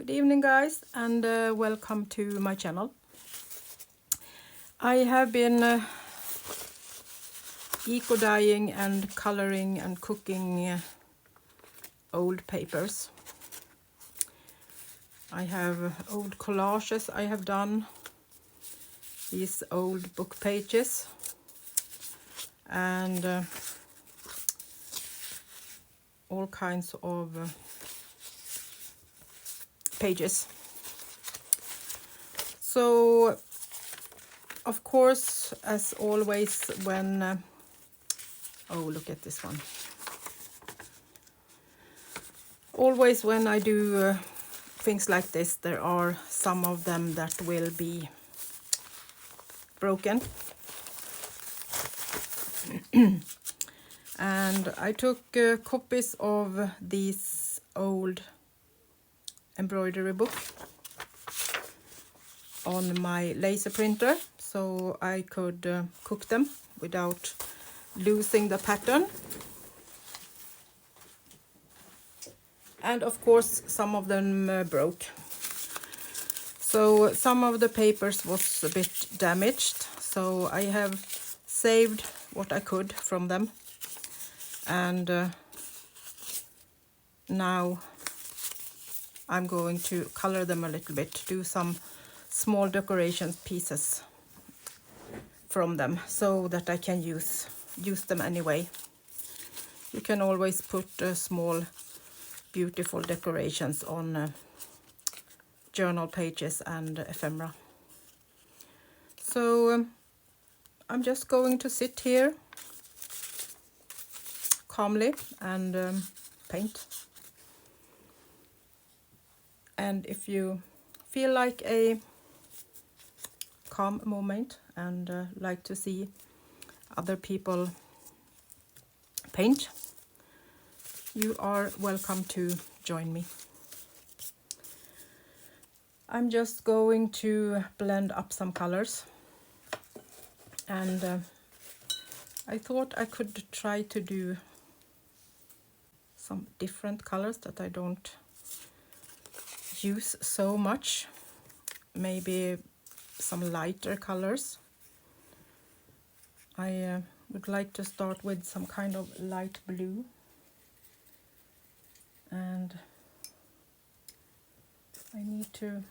Good evening, guys, and welcome to my channel. I have been eco-dyeing and coloring and cooking old papers. I have old collages I have done, these old book pages, and all kinds of pages. So, of course, as always, when oh, look at this one. Always when I do things like this, there are some of them that will be broken. And I took copies of these old embroidery book on my laser printer so I could cook them without losing the pattern. And of course some of them broke. So some of the papers was a bit damaged, so I have saved what I could from them. And now I'm going to color them a little bit, do some small decoration pieces from them so that I can use them anyway. You can always put small beautiful decorations on journal pages and ephemera. So I'm just going to sit here calmly and paint. And if you feel like a calm moment and like to see other people paint, you are welcome to join me. I'm just going to blend up some colors, and I thought I could try to do some different colors that I don't use so much. Maybe some lighter colors. I would like to start with some kind of light blue, and I need to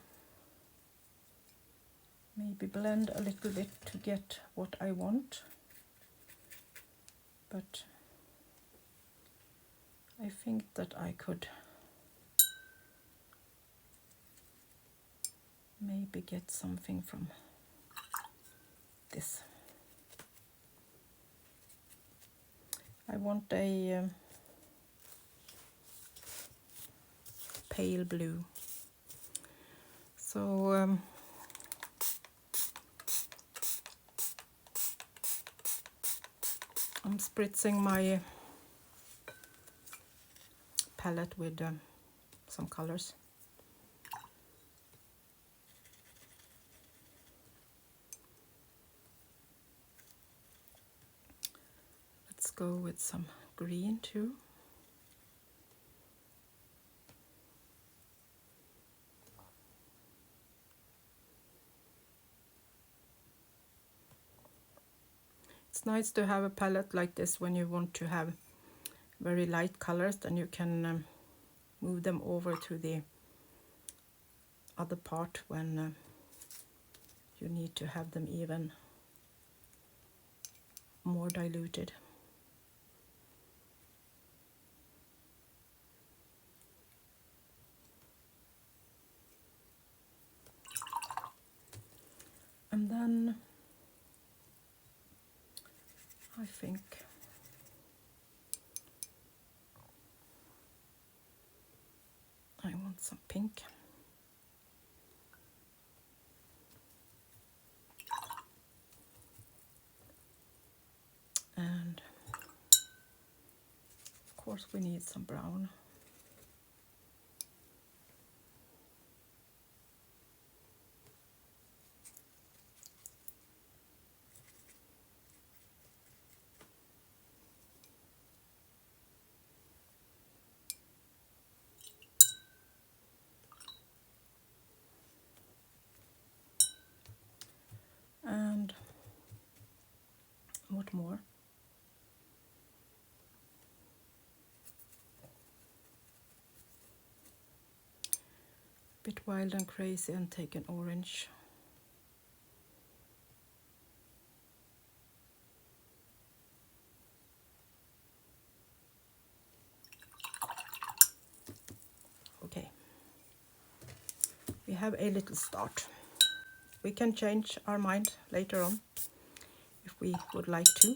maybe blend a little bit to get what I want, but I think that I could maybe get something from this. I want a pale blue. So I'm spritzing my palette with some colors. Let's go with some green too. It's nice to have a palette like this when you want to have very light colors, then you can move them over to the other part when you need to have them even more diluted. And then I think I want some pink. And of course we need some brown. bit more. Bit wild and crazy and take an orange. Okay, we have a little start. We can change our mind later on if we would like to.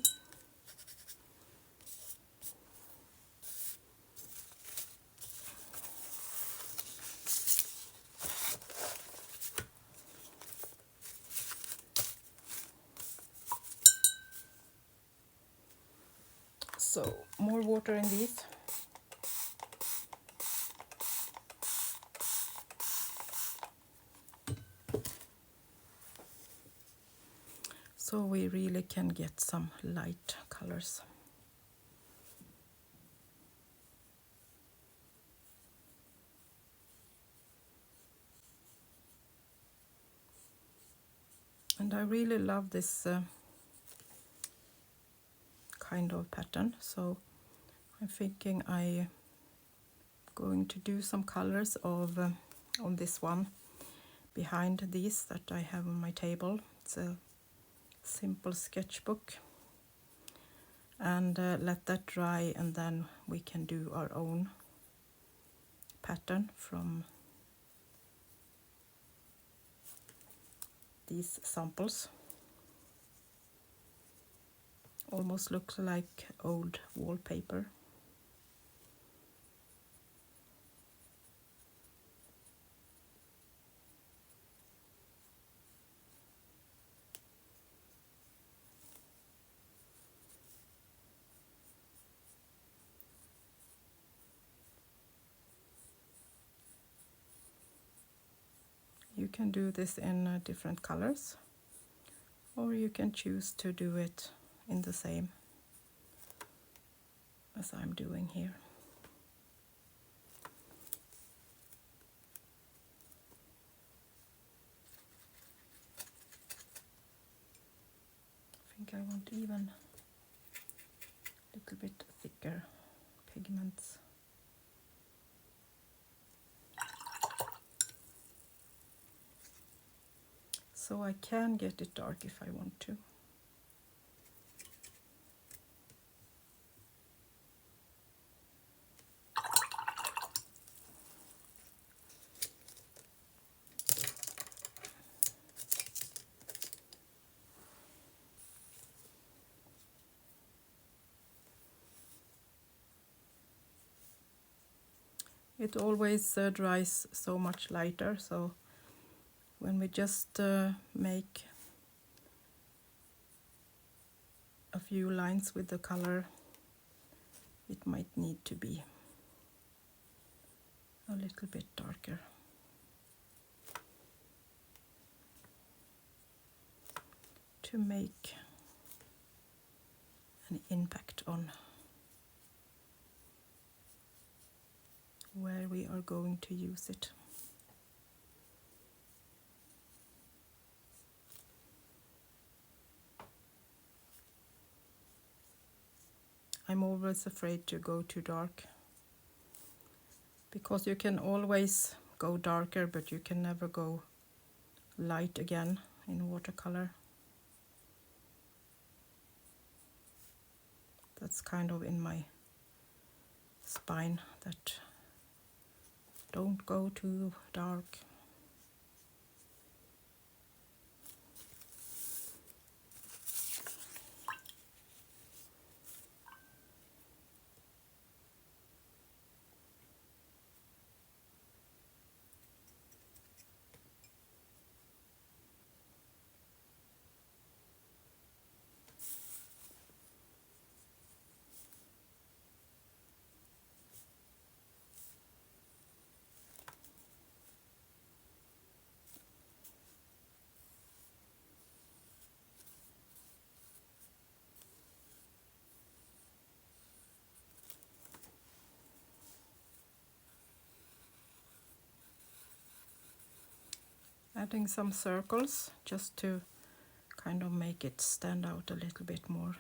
So more water in these. So we really can get some light colors. And I really love this kind of pattern, so I'm thinking I'm going to do some colors of on this one behind these that I have on my table. It's a simple sketchbook, and let that dry, and then we can do our own pattern from these samples. Almost looks like old wallpaper. You can do this in different colors, or you can choose to do it in the same as I'm doing here. I think I want even a little bit thicker pigments. So I can get it dark if I want to. It always dries so much lighter, so when we just make a few lines with the color, it might need to be a little bit darker to make an impact on where we are going to use it. I'm always afraid to go too dark, because you can always go darker, but you can never go light again in watercolor. That's kind of in my spine, that don't go too dark. Adding some circles just to kind of make it stand out a little bit more.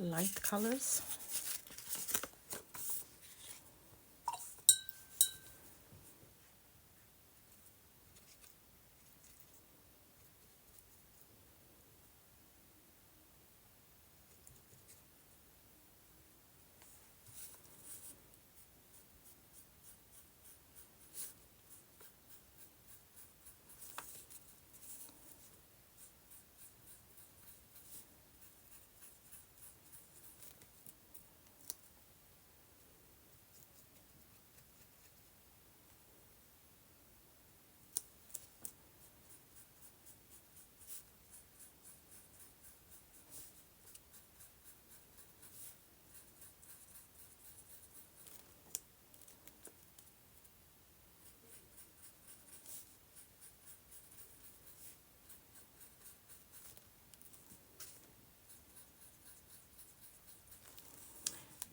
light colors.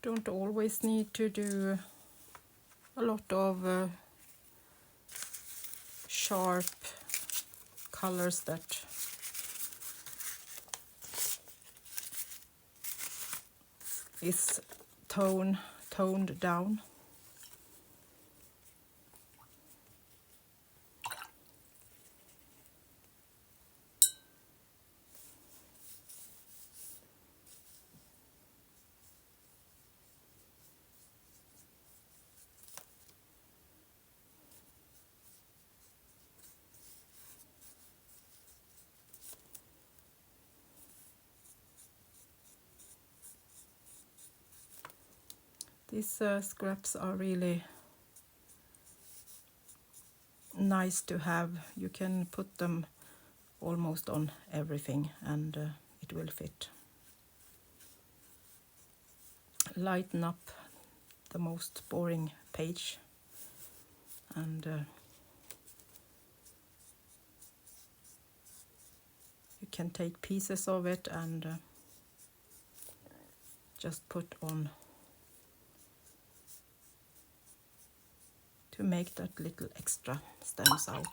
Don't always need to do a lot of sharp colors that is toned down. These scraps are really nice to have. You can put them almost on everything and it will fit. Lighten up the most boring page, and you can take pieces of it and just put on to make that little extra stands out.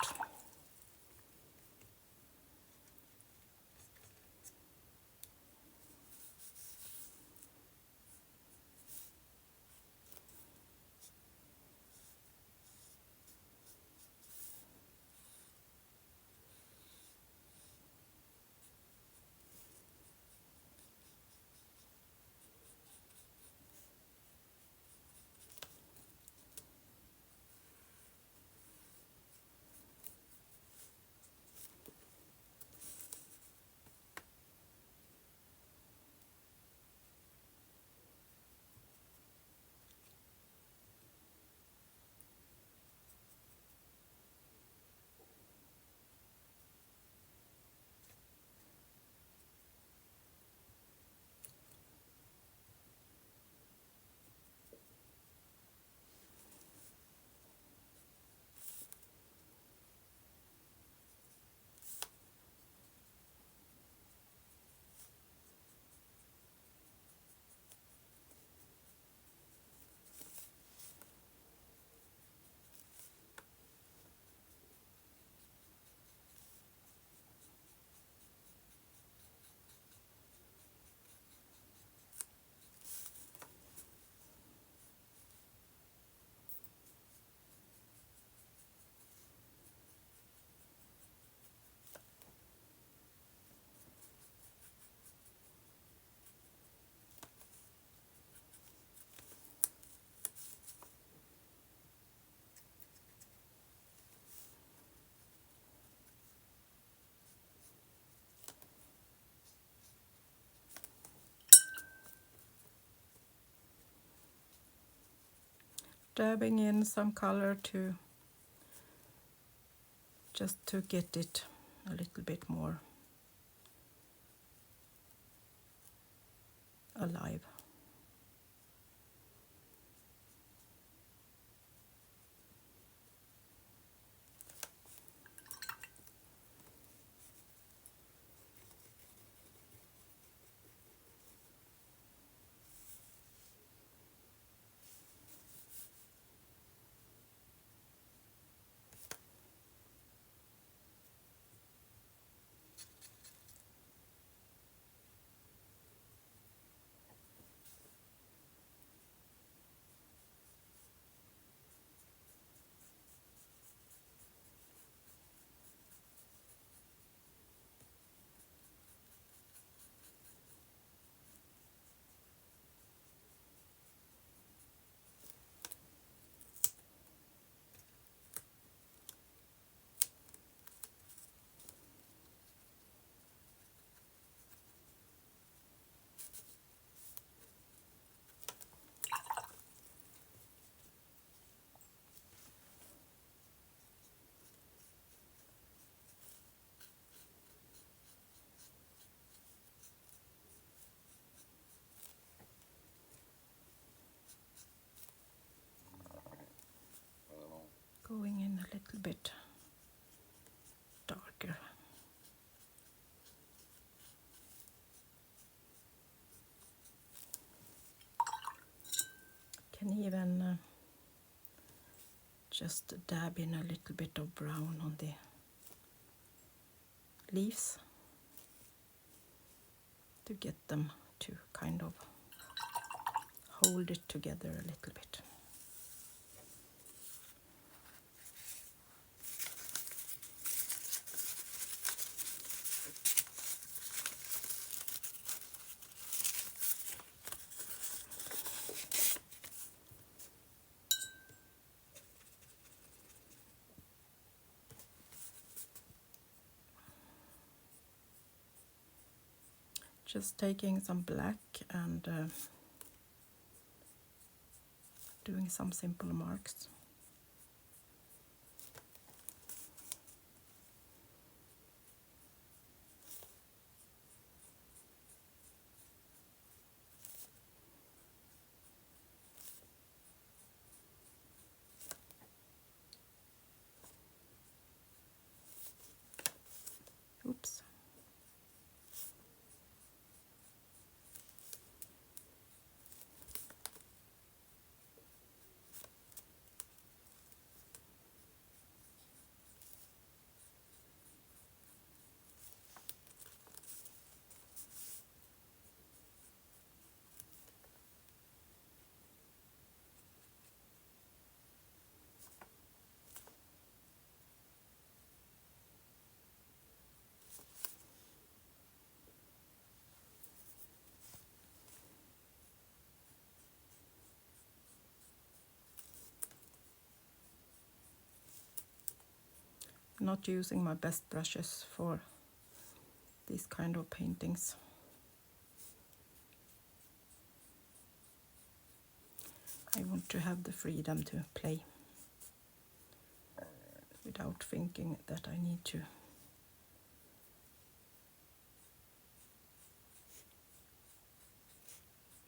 Dabbing in some color to just to get it a little bit more alive. little bit darker. Can even just dab in a little bit of brown on the leaves to get them to kind of hold it together a little bit. Just taking some black and doing some simple marks. Oops. Not using my best brushes for these kind of paintings. I want to have the freedom to play without thinking that I need to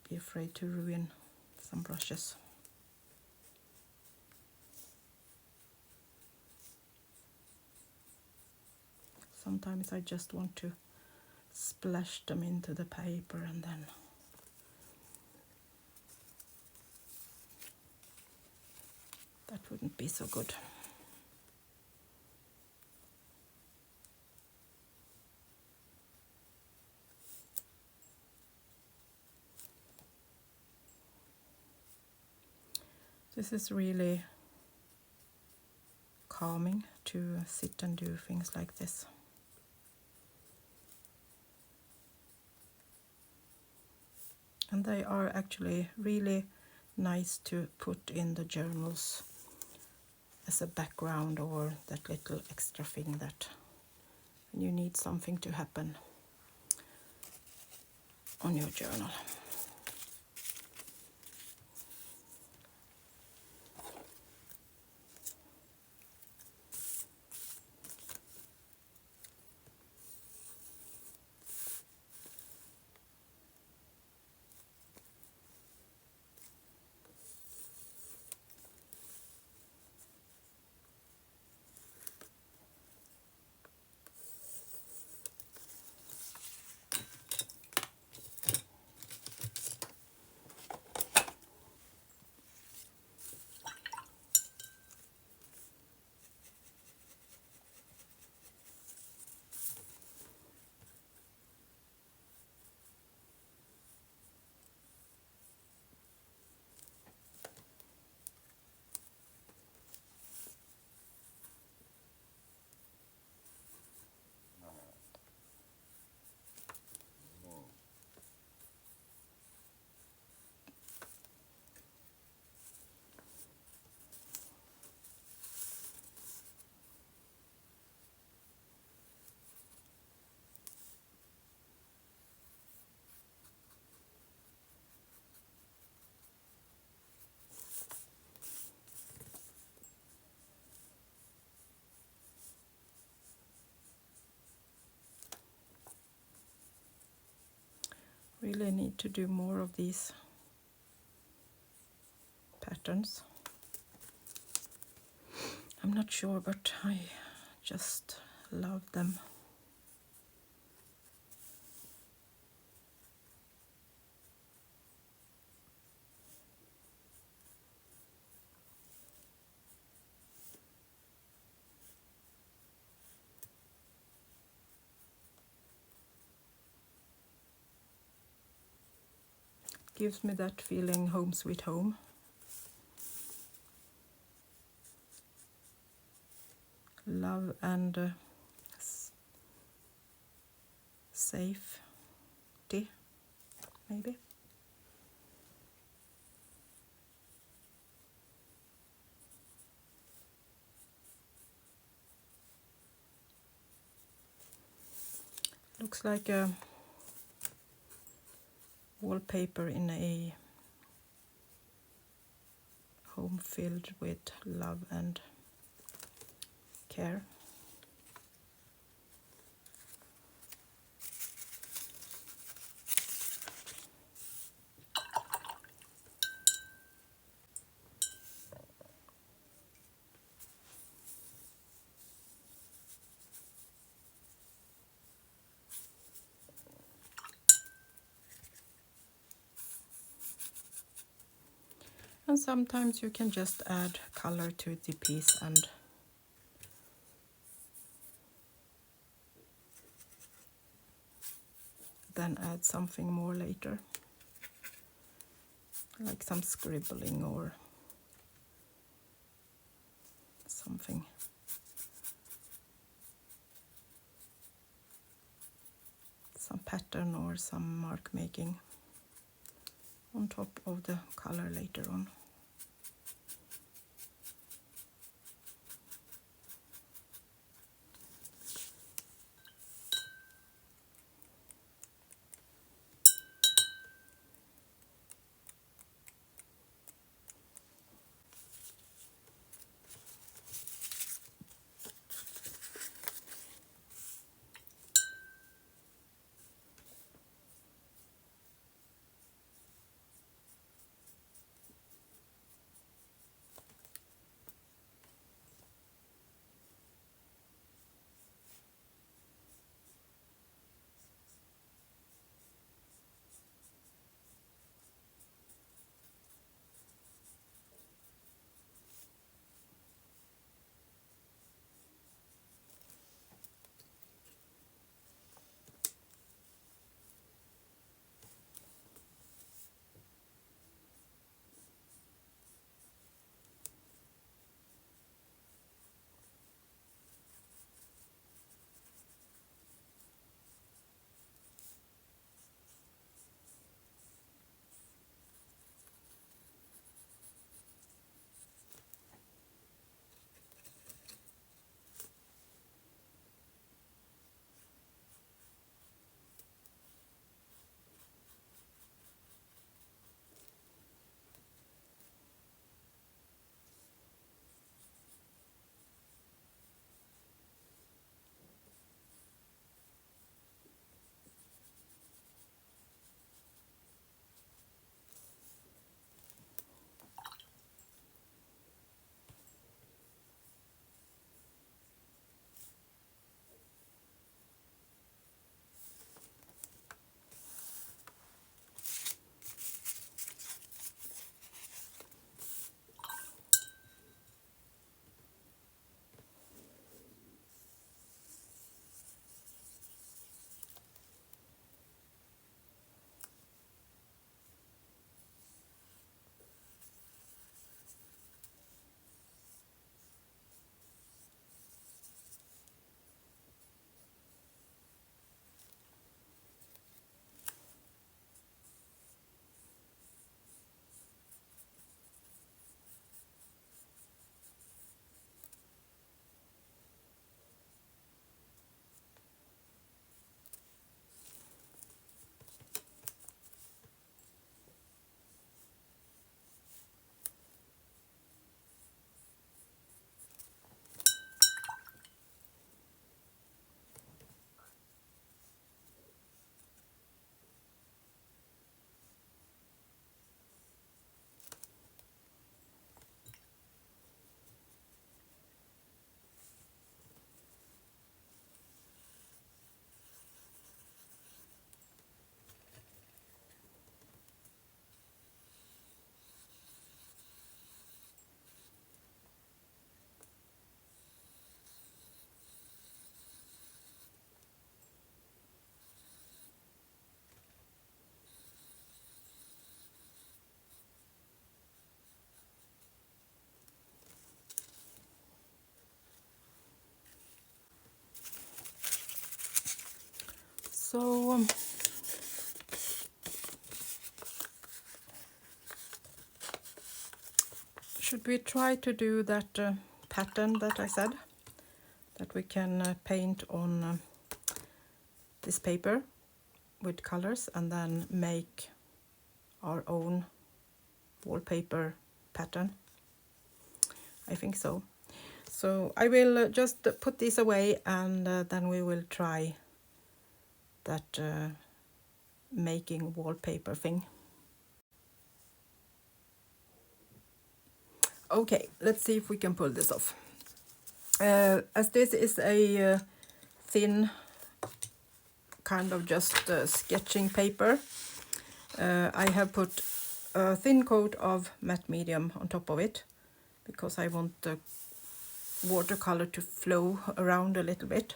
be afraid to ruin some brushes. Sometimes I just want to splash them into the paper and then that wouldn't be so good. This is really calming to sit and do things like this. And they are actually really nice to put in the journals as a background, or that little extra thing that when you need something to happen on your journal. Really need to do more of these patterns. I'm not sure, but I just love them. Gives me that feeling home sweet home. Love and safety, maybe. Looks like a wallpaper in a home filled with love and care. And sometimes you can just add color to the piece and then add something more later, like some scribbling or something. Some pattern or some mark making on top of the color later on. So should we try to do that pattern that I said, that we can paint on this paper with colors and then make our own wallpaper pattern? I think so. So I will just put these away, and then we will try that making wallpaper thing. Okay, let's see if we can pull this off. As this is a thin kind of just sketching paper, I have put a thin coat of matte medium on top of it because I want the watercolor to flow around a little bit.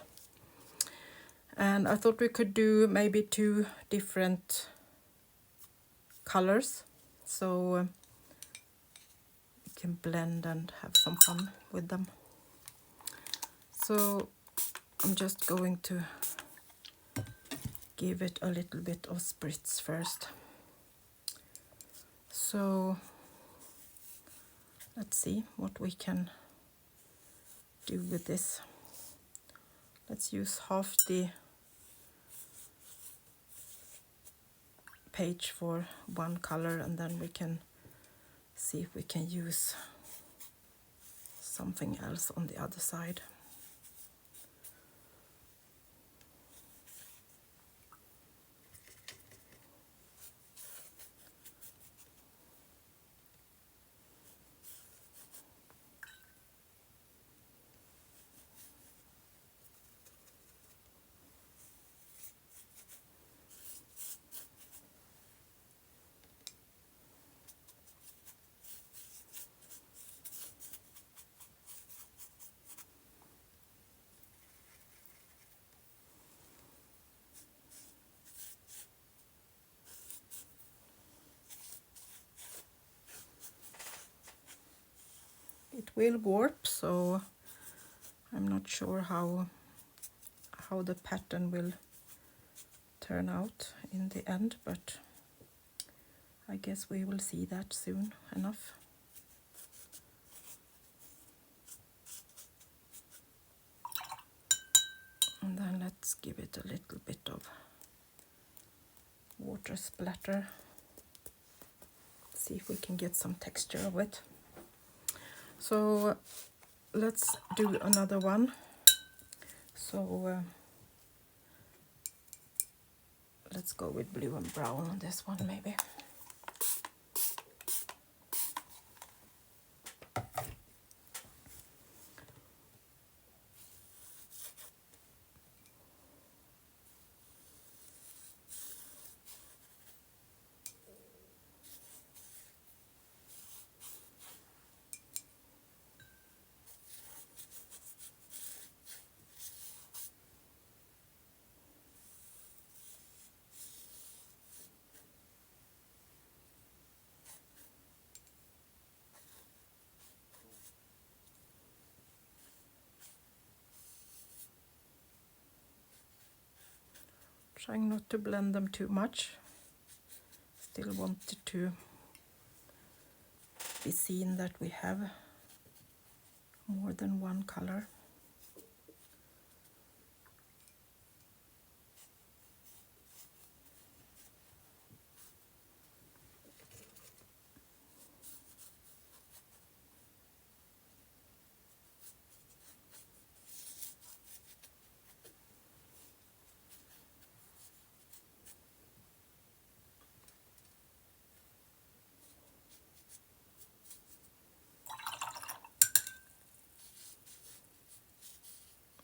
And I thought we could do maybe 2 different colors, so we can blend and have some fun with them. So I'm just going to give it a little bit of spritz first. So let's see what we can do with this. Let's use half the page for one color, and then we can see if we can use something else on the other side. It will warp, so I'm not sure how the pattern will turn out in the end, but I guess we will see that soon enough. And then let's give it a little bit of water splatter. See if we can get some texture of it. So let's do another one. So let's go with blue and brown on this one maybe. Trying not to blend them too much. Still wanted to be seen that we have more than one color.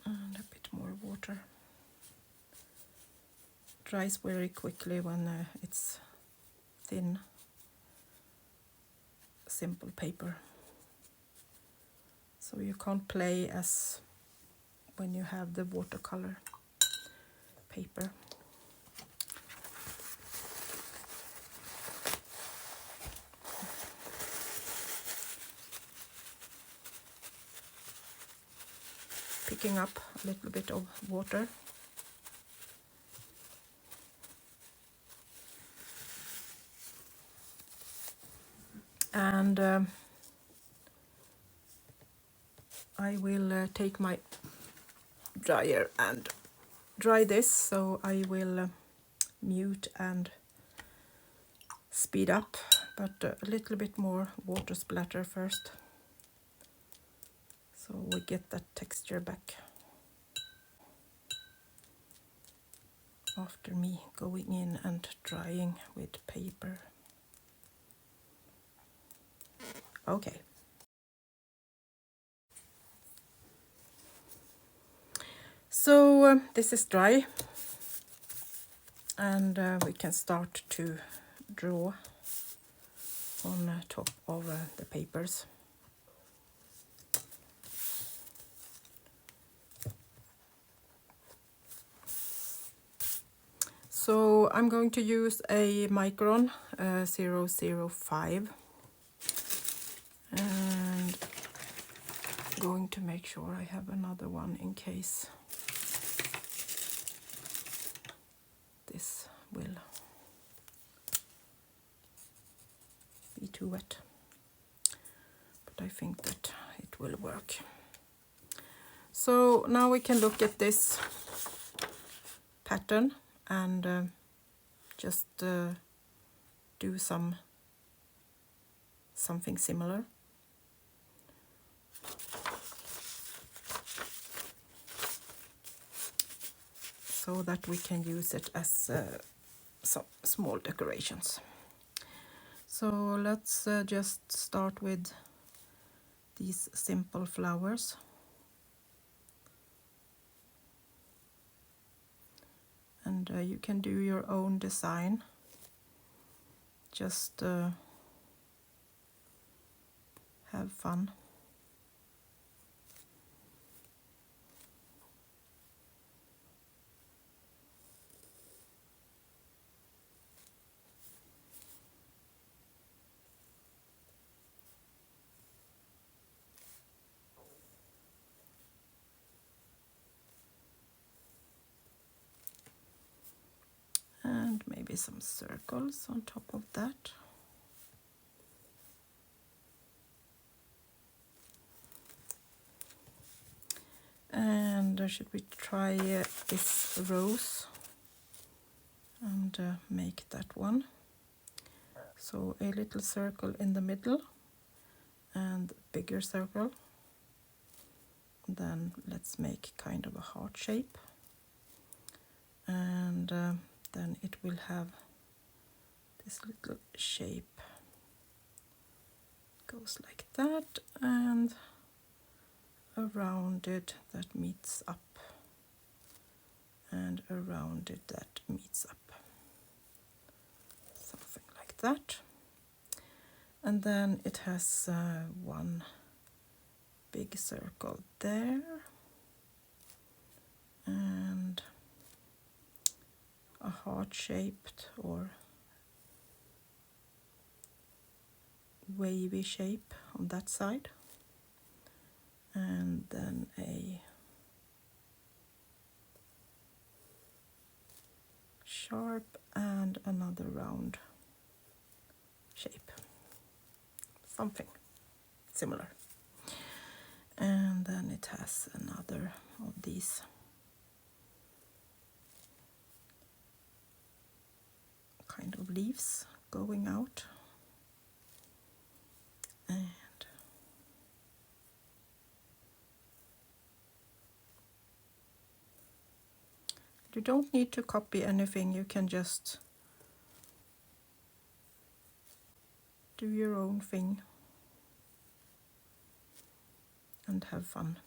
And a bit more water. Dries very quickly when it's thin, simple paper. So you can't play as when you have the watercolor paper. Picking up a little bit of water. And I will take my dryer and dry this, so I will mute and speed up, but a little bit more water splatter first, so we get that texture back after me going in and drying with paper. Okay. So this is dry, and we can start to draw on top of the papers. So I'm going to use a Micron 005, and going to make sure I have another one in case this will be too wet, but I think that it will work. So now we can look at this pattern and just do something similar. So that we can use it as some small decorations. So let's just start with these simple flowers. And you can do your own design. Just have fun. And maybe some circles on top of that. And should we try this rose and make that one? So a little circle in the middle and bigger circle. Then let's make kind of a heart shape. And then it will have this little shape. Goes like that, and around it that meets up, and around it that meets up, something like that. And then it has one big circle there, and a heart-shaped or wavy shape on that side, and then a sharp and another round shape, something similar. And then it has another of these kind of leaves going out. And you don't need to copy anything, you can just do your own thing and have fun.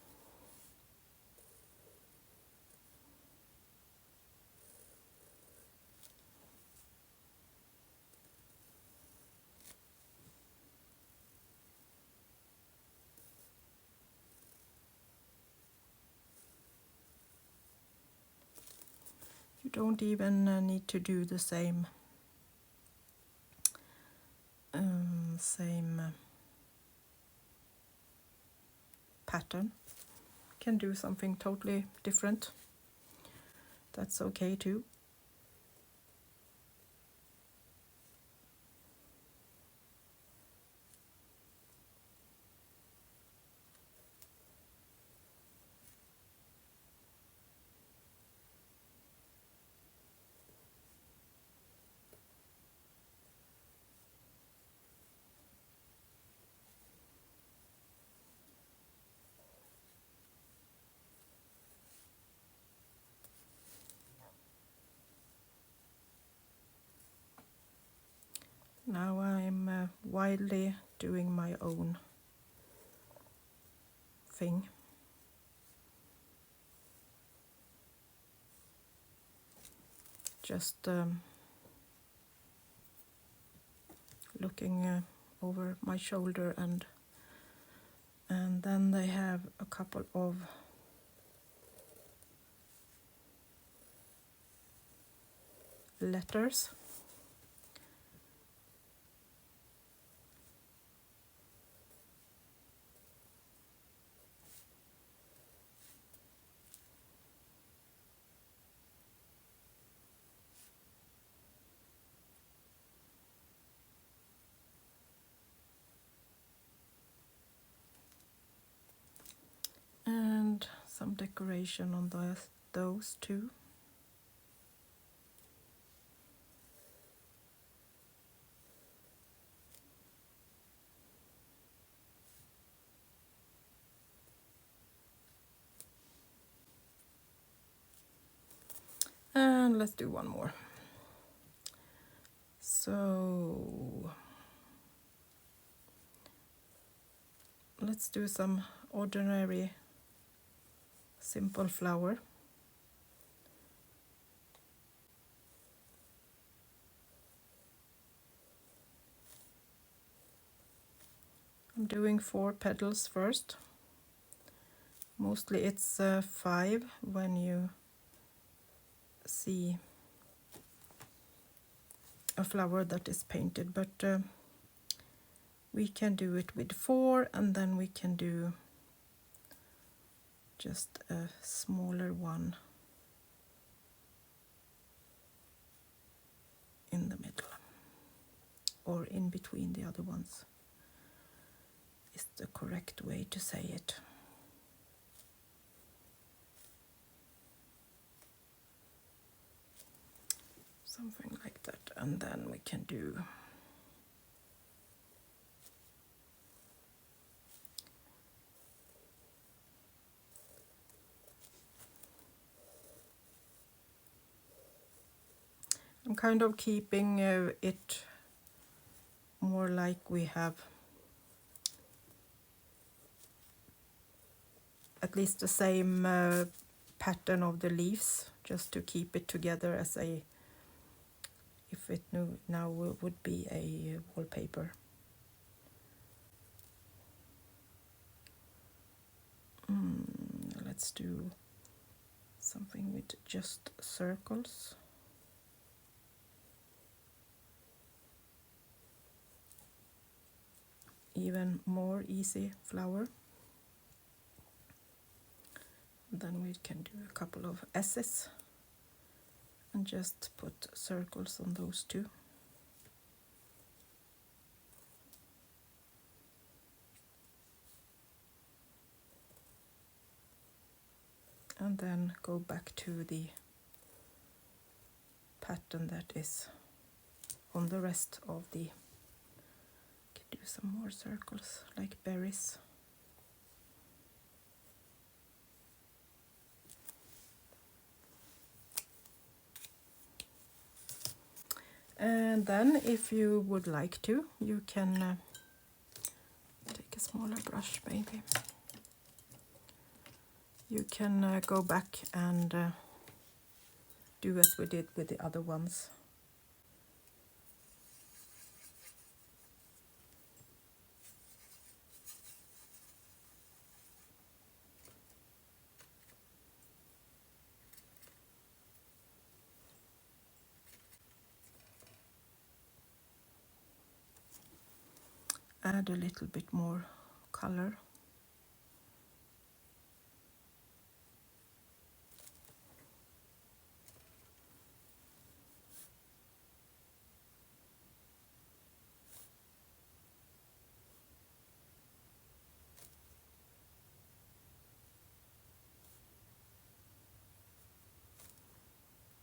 You don't even need to do the same pattern. You can do something totally different. That's okay too. Now I'm wildly doing my own thing. Just looking over my shoulder, and then they have a couple of letters. And some decoration on those two. And let's do one more. So let's do some ordinary simple flower. I'm doing 4 petals first. Mostly it's 5 when you see a flower that is painted, but we can do it with 4, and then we can do just a smaller one in the middle, or in between the other ones is the correct way to say it. Something like that, and then we can do I'm kind of keeping it more like we have at least the same pattern of the leaves, just to keep it together as a, if it now would be a wallpaper. Let's do something with just circles. Even more easy flower. Then we can do a couple of S's and just put circles on those two. And then go back to the pattern that is on the rest of the, can do some more circles like berries. And then if you would like to, you can take a smaller brush maybe. You can go back and do as we did with the other ones. Add a little bit more color.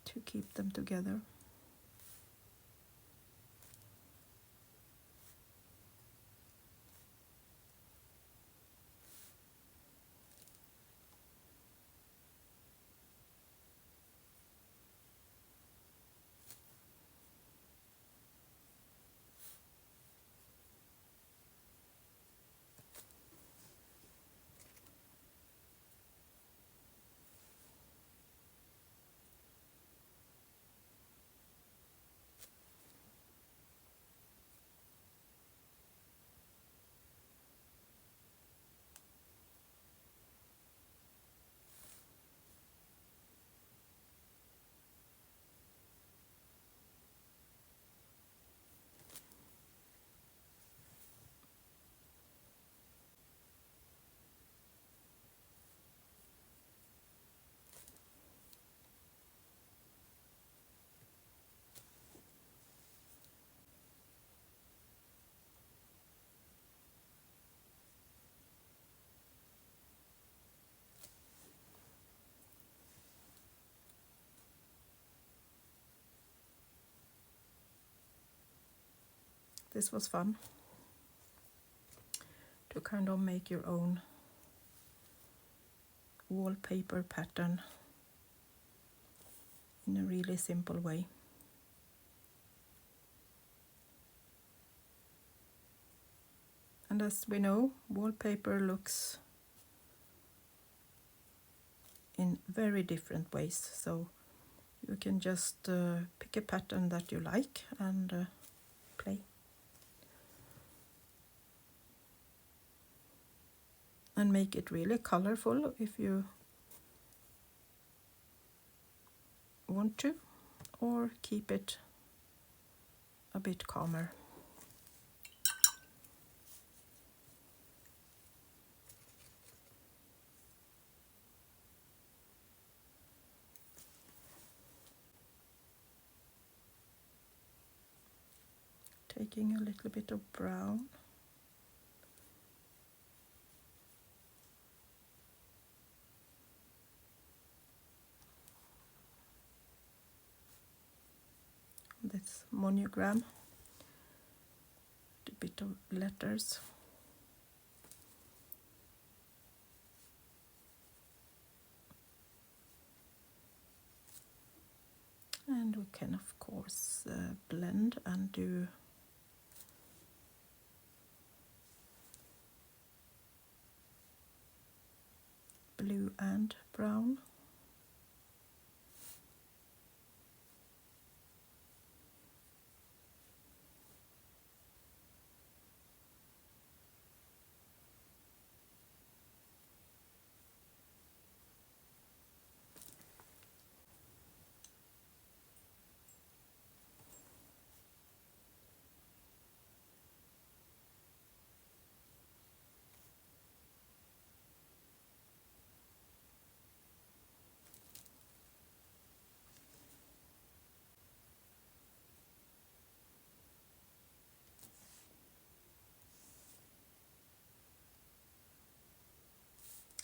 To keep them together. this was fun to kind of make your own wallpaper pattern in a really simple way. And as we know, wallpaper looks in very different ways, so you can just pick a pattern that you like and play. And make it really colorful if you want to, or keep it a bit calmer. Taking a little bit of brown. This monogram, a bit of letters. And we can of course blend and do blue and brown.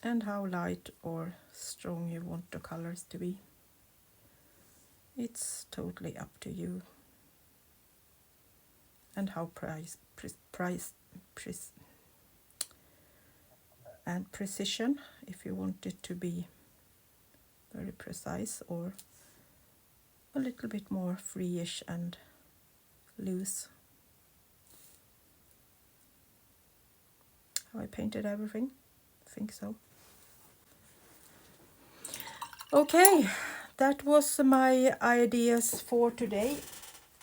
And how light or strong you want the colors to be. It's totally up to you. And how precision, if you want it to be very precise or a little bit more free-ish and loose. Have I painted everything? I think so. Okay, that was my ideas for today,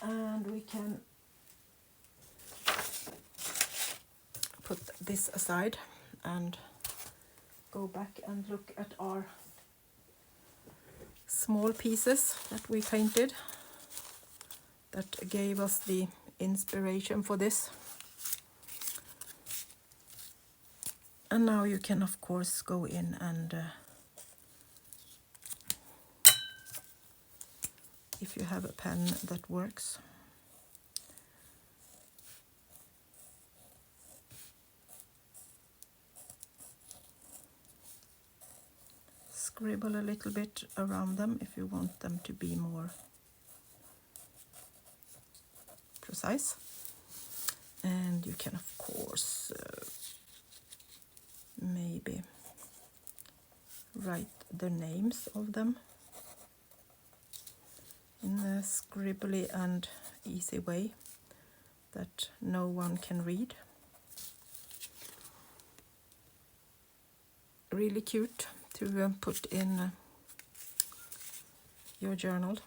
and we can put this aside and go back and look at our small pieces that we painted that gave us the inspiration for this. And now you can of course go in and if you have a pen that works, scribble a little bit around them if you want them to be more precise. And you can of course maybe write the names of them in a scribbly and easy way that no one can read. Really cute to put in your journal.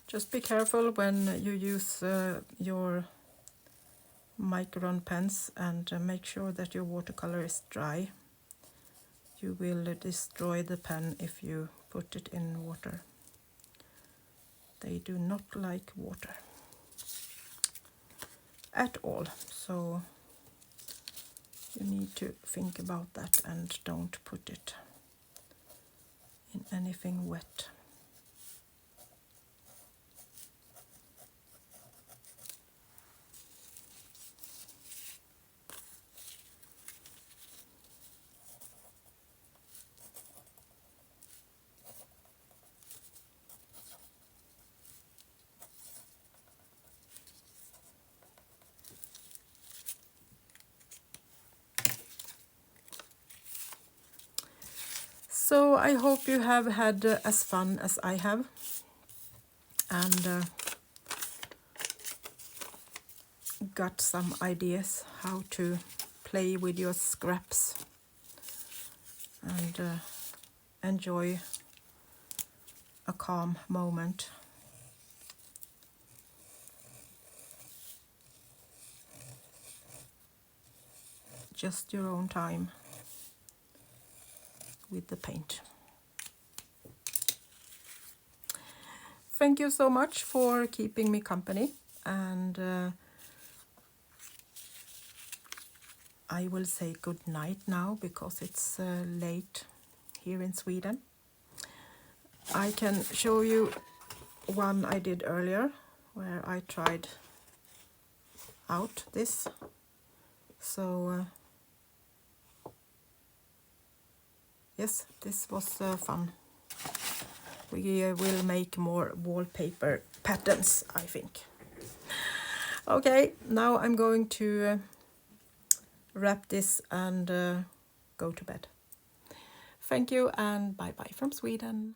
Just be careful when you use your micron pens and make sure that your watercolor is dry. You will destroy the pen if you put it in water. They do not like water at all, so you need to think about that and don't put it in anything wet. So I hope you have had as fun as I have, and got some ideas how to play with your scraps and enjoy a calm moment. Just your own time with the paint. Thank you so much for keeping me company, and I will say good night now because it's late here in Sweden. I can show you one I did earlier where I tried out this. So yes, this was fun. We will make more wallpaper patterns, I think. Okay, now I'm going to wrap this and go to bed. Thank you and bye bye from Sweden.